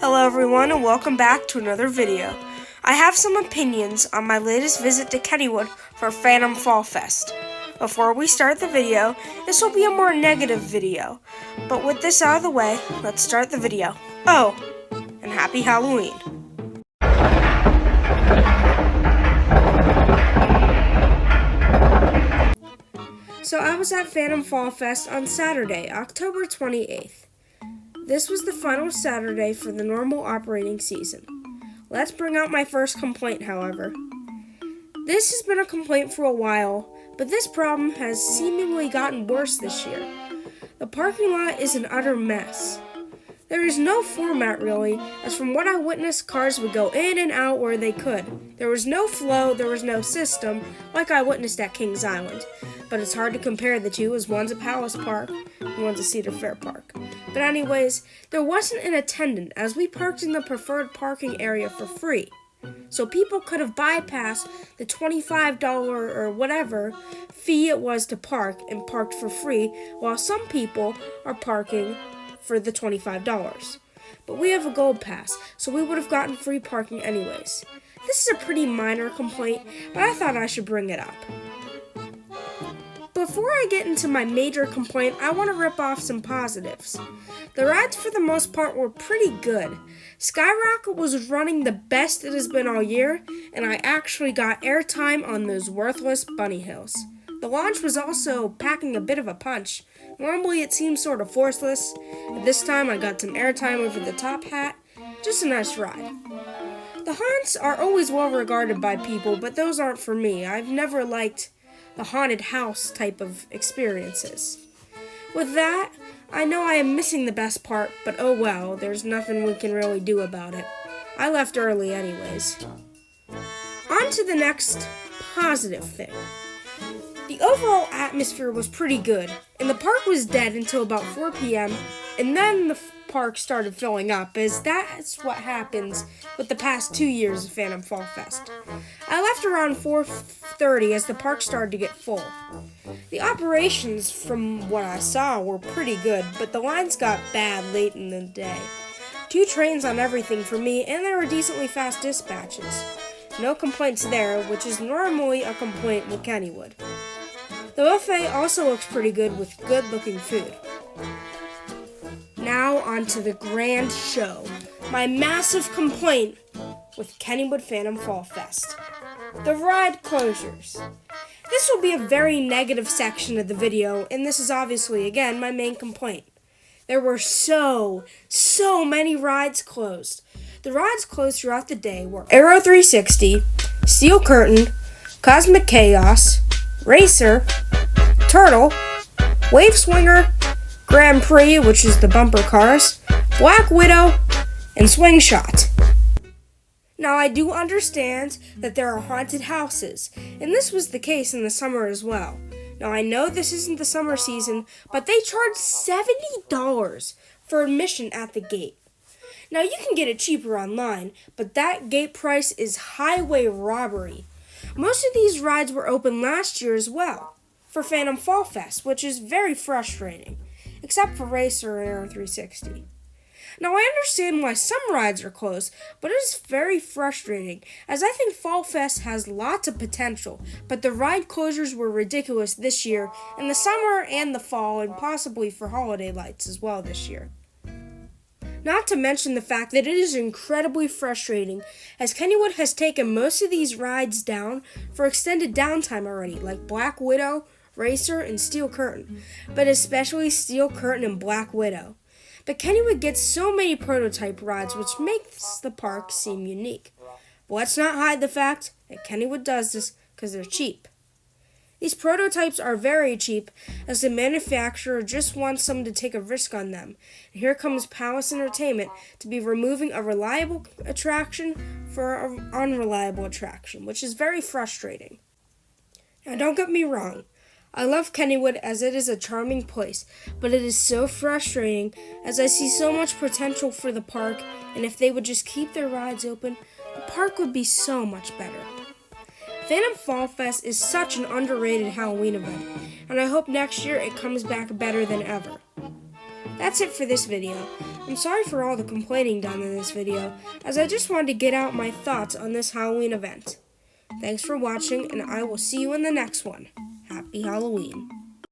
Hello everyone and welcome back to another video. I have some opinions on my latest visit to Kennywood for Phantom Fall Fest. Before we start the video, this will be a more negative video, but with this out of the way, let's start the video. Oh, and happy Halloween. So I was at Phantom Fall Fest on Saturday, October 28th. This was the final Saturday for the normal operating season. Let's bring out my first complaint, however. This has been a complaint for a while, but this problem has seemingly gotten worse this year. The parking lot is an utter mess. There is no format really, as from what I witnessed, cars would go in and out where they could. There was no flow, there was no system, like I witnessed at Kings Island. But it's hard to compare the two, as one's a Palace Park and one's a Cedar Fair Park. But anyways, there wasn't an attendant, as we parked in the preferred parking area for free. So people could have bypassed the $25 or whatever fee it was to park and parked for free, while some people are parking for the $25. But we have a gold pass, so we would have gotten free parking anyways. This is a pretty minor complaint, but I thought I should bring it up. Before I get into my major complaint, I want to rip off some positives. The rides for the most part were pretty good. Skyrocket was running the best it has been all year, and I actually got airtime on those worthless bunny hills. The launch was also packing a bit of a punch. Normally it seems sort of forceless, but this time I got some airtime over the top hat. Just a nice ride. The haunts are always well regarded by people, but those aren't for me. I've never liked the haunted house type of experiences. With that, I know I am missing the best part, but oh well, there's nothing we can really do about it. I left early anyways. On to the next positive thing. The overall atmosphere was pretty good, and the park was dead until about 4 p.m., and then the park started filling up, as that's what happens with the past 2 years of Phantom Fall Fest. I left around 4:30 as the park started to get full. The operations, from what I saw, were pretty good, but the lines got bad late in the day. 2 trains on everything for me, and there were decently fast dispatches. No complaints there, which is normally a complaint with Kennywood. The buffet also looks pretty good with good-looking food. Now on to the grand show. My massive complaint with Kennywood Phantom Fall Fest. The ride closures. This will be a very negative section of the video, and this is obviously, again, my main complaint. There were so many rides closed. The rides closed throughout the day were Aero 360, Steel Curtain, Cosmic Chaos, Racer, Turtle, Wave Swinger, Grand Prix, which is the bumper cars, Black Widow, and Swing Shot. Now, I do understand that there are haunted houses, and this was the case in the summer as well. Now, I know this isn't the summer season, but they charge $70 for admission at the gate. Now, you can get it cheaper online, but that gate price is highway robbery. Most of these rides were open last year as well, for Phantom Fall Fest, which is very frustrating, except for Racer and Aero 360. Now, I understand why some rides are closed, but it is very frustrating, as I think Fall Fest has lots of potential, but the ride closures were ridiculous this year, in the summer and the fall, and possibly for holiday lights as well this year. Not to mention the fact that it is incredibly frustrating, as Kennywood has taken most of these rides down for extended downtime already, like Black Widow, Racer, and Steel Curtain, but especially Steel Curtain and Black Widow. But Kennywood gets so many prototype rides, which makes the park seem unique. But let's not hide the fact that Kennywood does this because they're cheap. These prototypes are very cheap, as the manufacturer just wants someone to take a risk on them. And here comes Palace Entertainment to be removing a reliable attraction for an unreliable attraction, which is very frustrating. Now, don't get me wrong. I love Kennywood as it is a charming place, but it is so frustrating as I see so much potential for the park, and if they would just keep their rides open, the park would be so much better. Phantom Fall Fest is such an underrated Halloween event, and I hope next year it comes back better than ever. That's it for this video. I'm sorry for all the complaining done in this video, as I just wanted to get out my thoughts on this Halloween event. Thanks for watching, and I will see you in the next one. Happy Halloween.